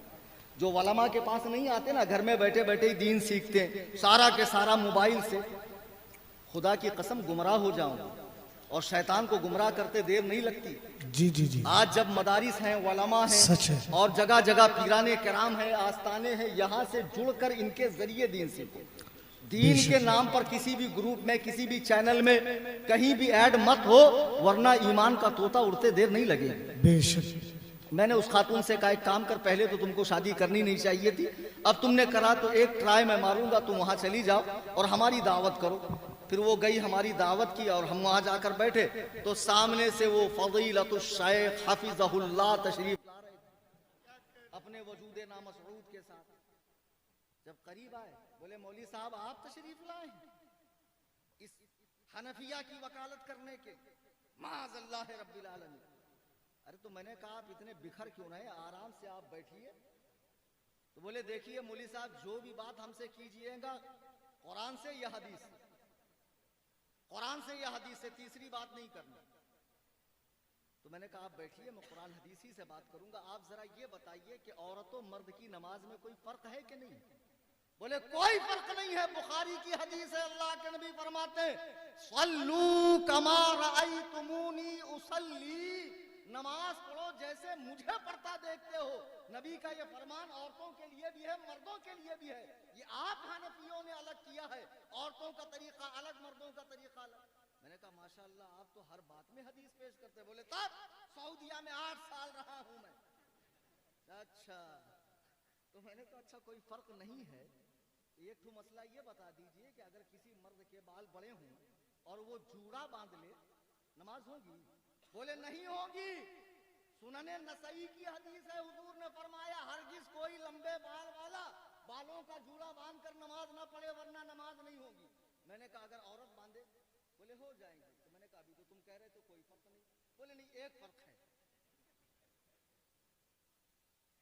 جو علماء کے پاس نہیں آتے نا, گھر میں بیٹھے بیٹھے ہی دین سیکھتے ہیں, سارا کے سارا موبائل سے. خدا کی قسم گمراہ ہو جاؤں گا, اور شیطان کو گمراہ کرتے دیر نہیں لگتی. جی جی جی آج جب مدارس ہیں, علماء ہیں, سچ ہے. اور جگہ جگہ پیران کرام ہیں, آستانے ہیں, یہاں سے جڑ کر ان کے ذریعے دین سیکھو. دین کے نام پر کسی بھی گروپ میں, کسی بھی چینل میں کہیں بھی ایڈ مت ہو, ورنہ ایمان کا طوطا اڑتے دیر نہیں لگے. بے شک. میں نے اس خاتون سے کہا ایک کام کر, پہلے تو تم کو شادی کرنی نہیں چاہیے تھی, اب تم نے کرا تو ایک ٹرائی میں ماروں گا, تم وہاں چلی جاؤ اور ہماری دعوت کرو. پھر وہ گئی, ہماری دعوت کی, اور ہم وہاں جا کر بیٹھے تو سامنے سے وہ فضیلت الشیخ حفظہ اللہ تشریف لا رہے تھے اپنے وجود نامسعود کے ساتھ. جب قریب آئے بولے مولوی صاحب آپ تشریف لائے اس حنفیہ کی وکالت کرنے کے, معاذ اللہ رب العالمین. ارے تو میں نے کہا آپ اتنے بکھر کیوں رہے, آرام سے آپ بیٹھیے. تو بولے دیکھیے مولوی صاحب, جو بھی بات ہم سے کیجئے گا قرآن سے یا حدیث سے, قرآن سے یا حدیث سے, تیسری بات نہیں کرنا. تو میں نے کہا آپ بیٹھیے, میں قرآن حدیث ہی سے بات کروں گا. آپ ذرا یہ بتائیے کہ عورت و مرد کی نماز میں کوئی فرق ہے کہ نہیں؟ بولے کوئی فرق نہیں ہے, بخاری کی حدیث ہے, اللہ کے نبی فرماتے ہیں صلو کما رأیتمونی اصلی, نماز پڑھو جیسے مجھے پڑھتا دیکھتے ہو. نبی کا یہ فرمان عورتوں کے لیے بھی ہے, مردوں کے لیے بھی ہے. یہ آپ حنفیوں نے الگ کیا ہے, عورتوں کا طریقہ الگ, مردوں کا طریقہ الگ. میں نے کہا ماشاءاللہ آپ تو ہر بات میں حدیث پیش کرتے. بولے تب سعودیہ میں 8 سال رہا ہوں میں. اچھا, تو میں نے کہا اچھا کوئی فرق نہیں ہے. ایک تو مسئلہ یہ بتا دیجئے کہ اگر کسی مرد کے بال بڑے ہوں اور وہ جوڑا باندھ لے, نماز ہوگی؟ بولے نہیں ہوگی. سنن نسائی کی حدیث ہے, حضور نے فرمایا ہرگز کوئی لمبے بال والا بالوں کا جوڑا باندھ کر نماز نہ پڑھے, ورنہ نماز نہیں ہوگی. میں نے کہا اگر عورت باندھے؟ بولے ہو جائیں گے. تو میں نے کہا ابھی تو تم کہہ رہے تو کوئی فرق نہیں. بولے نہیں ایک فرق ہے.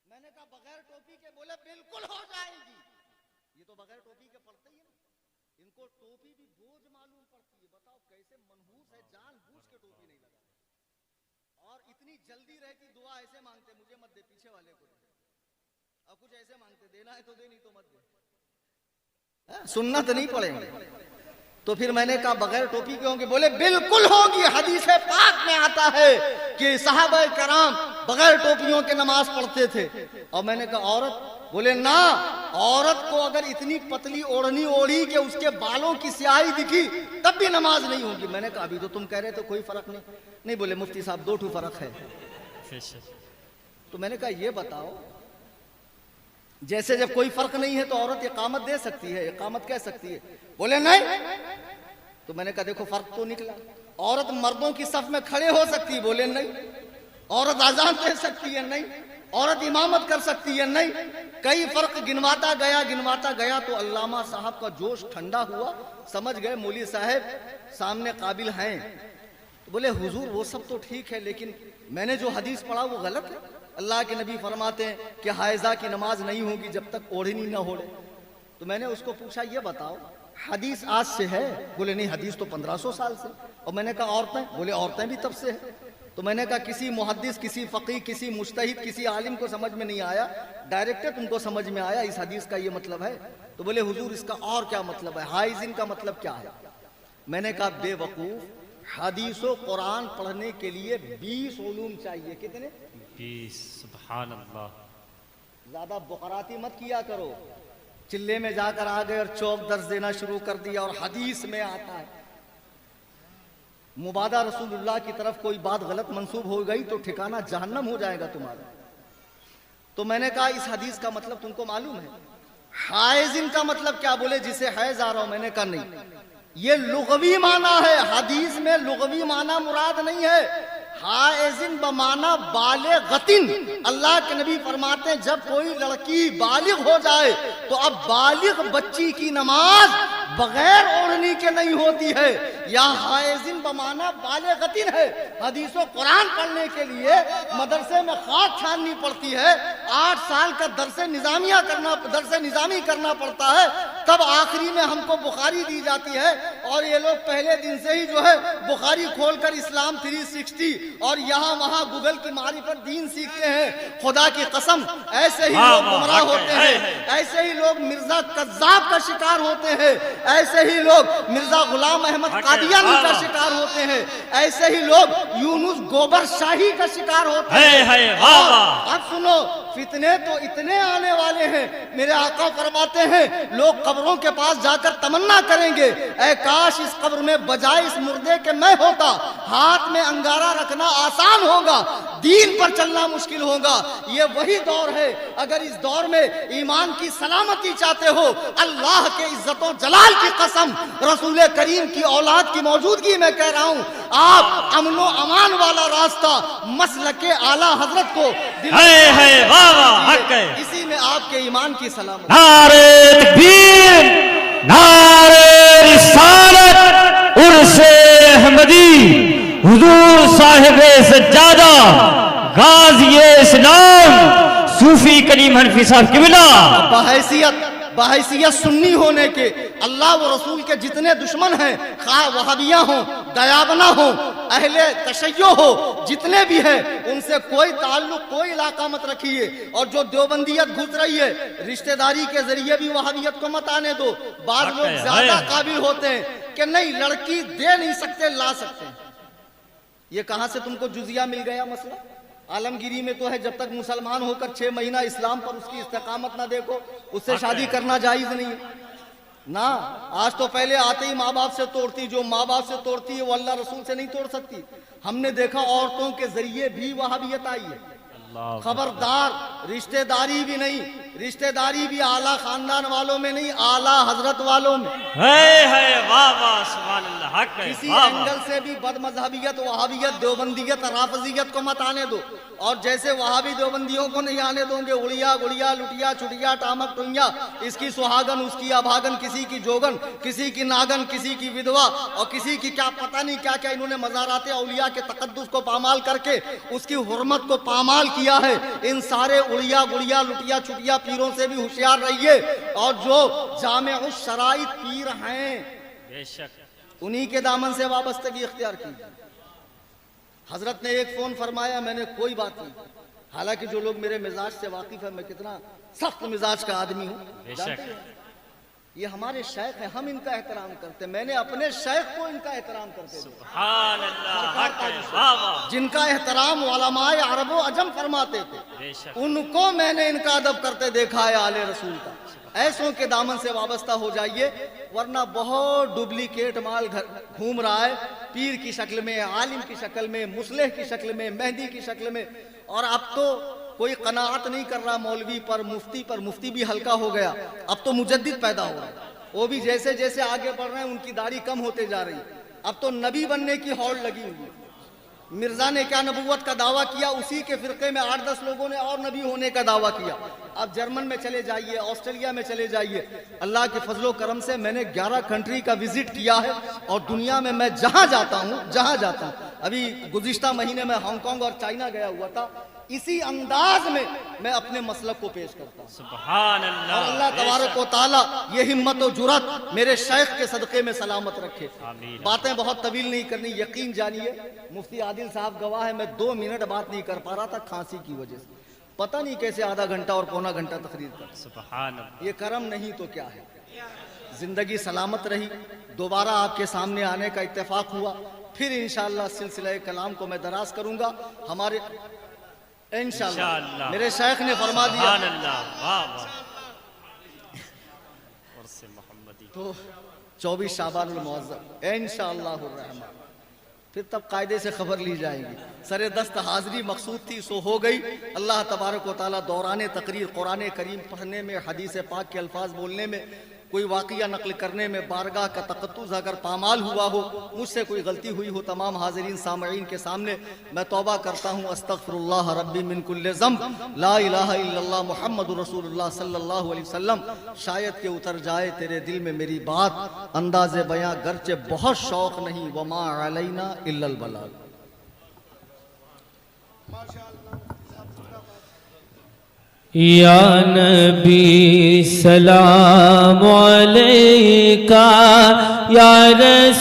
میں نے کہا بغیر ٹوپی کے؟ بولے بالکل ہو جائے گی. یہ تو بغیر ٹوپی کے پڑھتے ہی ہیں, ان کو ٹوپی بھی بوجھ معلوم پڑتی ہے. بتاؤ کیسے منحوس ہے, جان بوجھ کے ٹوپی نہیں لگا, اور اتنی جلدی رہتی. دعا ایسے مانگتے مجھے مت دے, پیچھے والے کو دے, اور کچھ ایسے مانگتے دینا ہے تو دے, نہیں تو مت دے. سنت نہیں پڑھیں گے. تو پھر میں نے کہا بغیر ٹوپی کے ہوں گے؟ بولے بالکل ہوگی. حدیث پاک میں آتا ہے کہ صحابہ کرام بغیر ٹوپیوں کے نماز پڑھتے تھے. اور میں نے کہا عورت؟ بولے نہ, عورت کو اگر اتنی پتلی اوڑھنی اوڑھی کہ اس کے بالوں کی سیاہی دکھی تب بھی نماز نہیں ہوگی. میں نے کہا ابھی تو تم کہہ رہے تو کوئی فرق نہیں. نہیں, بولے مفتی صاحب 2 فرق ہے. تو میں نے کہا یہ بتاؤ, جیسے جب کوئی فرق نہیں ہے تو عورت اقامت دے سکتی ہے, اقامت کہہ سکتی ہے. بولے نہیں. تو میں نے کہا دیکھو فرق تو نکلا. عورت مردوں کی صف میں کھڑے ہو سکتی ہے؟ بولے نہیں. عورت اذان دے سکتی ہے؟ نہیں. عورت امامت کر سکتی ہے؟ نہیں. کئی فرق گنواتا گیا تو علامہ صاحب کا جوش ٹھنڈا ہوا, سمجھ گئے مولوی صاحب سامنے قابل ہیں. بولے حضور وہ سب تو ٹھیک ہے, لیکن میں نے جو حدیث پڑھا وہ غلط ہے. اللہ کے نبی فرماتے ہیں کہ حائضہ کی نماز نہیں ہوگی جب تک اوڑھنی نہ اوڑھے. تو میں نے اس کو پوچھا یہ بتاؤ حدیث آج سے ہے؟ بولے نہیں, حدیث تو 1500 سال سے. اور میں نے کہا عورتیں؟ بولے عورتیں بھی تب سے ہیں. تو میں نے کہا کسی محدث, کسی فقیہ, کسی مجتہد, کسی عالم کو سمجھ میں نہیں آیا, ڈائریکٹ تم کو سمجھ میں آیا اس حدیث کا یہ مطلب ہے. تو بولے حضور اس کا اور کیا مطلب ہے, حائضین کا مطلب کیا ہے؟ میں نے کہا بے وقوف, حدیث و قرآن پڑھنے کے لیے 20 علوم چاہیے. کتنے؟ 20. سبحان اللہ. زیادہ بقراتی مت کیا کرو. چلے میں جا کر آ گئے اور چوک درس دینا شروع کر دیا, اور حدیث میں آتا ہے. مبادہ رسول اللہ کی طرف کوئی بات غلط منسوب ہو گئی تو ٹھکانہ جہنم ہو جائے گا تمہارا. تو میں نے کہا اس حدیث کا مطلب تم کو معلوم ہے؟ حائضین کا مطلب کیا؟ بولے جسے حیض آ رہا ہو. میں نے کہا نہیں, یہ لغوی معنی ہے, حدیث میں لغوی معنی مراد نہیں ہے. حائضین بمعنی بالغتن. اللہ کے نبی فرماتے ہیں جب کوئی لڑکی بالغ ہو جائے تو اب بالغ بچی کی نماز بغیر اوڑھنی کے نہیں ہوتی ہے. یا حائضین بمعنی بالغتن ہے. حدیث و قرآن پڑھنے کے لیے مدرسے میں خاک چھاننی پڑتی ہے, 8 سال کا درس نظامی کرنا پڑتا ہے, تب آخری میں ہم کو بخاری دی جاتی ہے. اور یہ لوگ پہلے دن سے ہی جو ہے بخاری کھول کر اسلام 360 اور یہاں وہاں گوگل کی معرفت دین سیکھتے ہیں. خدا کی قسم ایسے ہی لوگ گمراہ ہوتے ہیں, ایسے ہی لوگ مرزا کذاب کا شکار ہوتے ہیں, ایسے ہی لوگ مرزا غلام احمد قادیانی کا شکار ہوتے ہیں, ایسے ہی لوگ یونس گوبر شاہی کا شکار ہوتے ہیں. اب سنو, فتنے تو اتنے آنے والے ہیں. میرے آقا فرماتے ہیں لوگ قبروں کے پاس جا کر تمنا کریں گے, اے کاش اس قبر میں بجائے اس مردے کے میں ہوتا, ہاتھ میں انگارہ رکھنا آسان ہوگا, دین پر چلنا مشکل ہوگا. یہ وہی دور ہے. اگر اس دور میں ایمان کی سلامتی چاہتے ہو, اللہ کے عزت و جلال کی قسم, رسول کریم کی اولاد کی موجودگی میں کہہ رہا ہوں, آپ امن و امان والا راستہ مسلک اعلیٰ حضرت کو اسی میں آپ کے ایمان کی سلامتی. نعرہ تکبیر, نعرہ رسالت, عرس احمدی, حضور صاحب سجادہ, غازی اسلام, صوفی کریم حنفی صاحب قبلہ. بحیثیت سنی ہونے کے اللہ و رسول کے جتنے دشمن ہیں, خواہ وہابیہ ہوں, دیابنا ہوں, اہل تشیع ہو, جتنے بھی ہیں, ان سے کوئی تعلق, کوئی علاقہ مت رکھیے. اور جو دیوبندیت گھس رہی ہے, رشتہ داری کے ذریعے بھی وہابیت کو مت آنے دو. بعض لوگ زیادہ قابل ہوتے ہیں کہ نہیں لڑکی دے نہیں سکتے, لا سکتے ہیں. یہ کہاں سے تم کو جزیہ مل گیا مسئلہ؟ عالمگیری میں تو ہے جب تک مسلمان ہو کر 6 مہینہ اسلام پر اس کی استقامت نہ دیکھو, اس سے شادی کرنا جائز نہیں ہے نا. آج تو پہلے آتے ہی ماں باپ سے توڑتی, جو ماں باپ سے توڑتی ہے وہ اللہ رسول سے نہیں توڑ سکتی. ہم نے دیکھا عورتوں کے ذریعے بھی وہابیت آئی ہے. خبردار, رشتہ داری بھی نہیں, رشتہ داری بھی اعلیٰ خاندان والوں میں نہیں, اعلیٰ حضرت والوں میں. کسی اینگل سے بھی بد مذہبیت, وہابیت, دیوبندیت, رافضیت کو مت آنے دو. اور جیسے وہابی دیوبندیوں کو نہیں آنے دوں گے, اڑیا گڑیا لٹیا چٹیا ٹامک ٹنیا, اس کی سہاگن اس کی ابھاگن, کسی کی جوگن کسی کی ناگن, کسی کی ودوا اور کسی کی کیا پتہ نہیں کیا کیا, انہوں نے مزارات اولیاء کے تقدس کو پامال کر کے اس کی حرمت کو پامال کیا ہے. ان سارے اڑیا گڑیا لٹیا چٹیا پیروں سے بھی ہوشیار رہیے. اور جو جامع الشرائط پیر ہیں, بے شک انہی کے دامن سے وابستگی اختیار کی. حضرت نے ایک فون فرمایا, میں نے کوئی بات نہیں, حالانکہ جو لوگ میرے مزاج سے واقف ہیں, میں کتنا سخت مزاج کا آدمی ہوں, جانتے ہیں یہ ہمارے شیخ ہیں, ہم ان کا احترام کرتے ہیں. میں نے اپنے شیخ کو ان کا احترام کرتے ہیں, سبحان اللہ, جن کا احترام علماء عرب و عجم فرماتے تھے, ان کو میں نے ان کا ادب کرتے دیکھا ہے آل رسول کا. ایسوں کے دامن سے وابستہ ہو جائیے, ورنہ بہت ڈپلیکیٹ مال گھوم رہا ہے, پیر کی شکل میں, عالم کی شکل میں, مصلح کی شکل میں, مہدی کی شکل میں. اور اب تو کوئی قناعت نہیں کر رہا مولوی پر, مفتی پر. مفتی بھی ہلکا ہو گیا, اب تو مجدد پیدا ہو رہا ہے. وہ بھی جیسے جیسے آگے بڑھ رہے ہیں ان کی داڑھی کم ہوتے جا رہی ہے. اب تو نبی بننے کی ہوڑ لگی ہوئی. مرزا نے کیا نبوت کا دعویٰ کیا, اسی کے فرقے میں 8-10 لوگوں نے اور نبی ہونے کا دعویٰ کیا. اب جرمن میں چلے جائیے, آسٹریلیا میں چلے جائیے, اللہ کے فضل و کرم سے میں نے 11 کنٹری کا وزٹ کیا ہے. اور دنیا میں جہاں جاتا ہوں, ابھی گزشتہ مہینے میں ہانگ کانگ اور چائنا گیا ہوا تھا, اسی انداز میں اپنے مسلک کو پیش کرتا ہوں. سبحان اللہ. اور اللہ تبارک و تعالیٰ یہ ہمت و جرات میرے شیخ کے صدقے میں سلامت رکھے. باتیں بہت طویل نہیں کرنی, یقین جانیے مفتی عادل صاحب گواہ ہے, میں 2 منٹ بات نہیں کر پا رہا تھا کھانسی کی وجہ سے. پتہ نہیں کیسے آدھا گھنٹہ اور پونا گھنٹہ تقریر کر. سبحان اللہ. یہ کرم نہیں تو کیا ہے. زندگی سلامت رہی, دوبارہ آپ کے سامنے آنے کا اتفاق ہوا, پھر انشاءاللہ سلسلہ کلام کو میں دراز کروں گا. ہمارے انشاءاللہ میرے شیخ نے فرما دیا. سبحان اللہ, واہ واہ. عرس محمدی تو 24 شعبان المعظم انشاءاللہ الرحمن, پھر تب قاعدے سے خبر لی جائے گی. سر دست حاضری مقصود تھی سو ہو گئی. اللہ تبارک و تعالیٰ دوران تقریر قرآن کریم پڑھنے میں, حدیث پاک کے الفاظ بولنے میں, کوئی واقعہ نقل کرنے میں بارگاہ کا تقدس اگر پامال ہوا ہو, مجھ سے کوئی غلطی ہوئی ہو, تمام حاضرین سامعین کے سامنے میں توبہ کرتا ہوں. استغفر اللہ ربی من کل ذنب, لا الہ الا اللہ محمد رسول اللہ صلی اللہ علیہ وسلم. شاید کہ اتر جائے تیرے دل میں میری بات, انداز بیاں گرچہ بہت شوق نہیں, وما علینا الا البلاغ. یا نبی سلام علیکہ یا رسول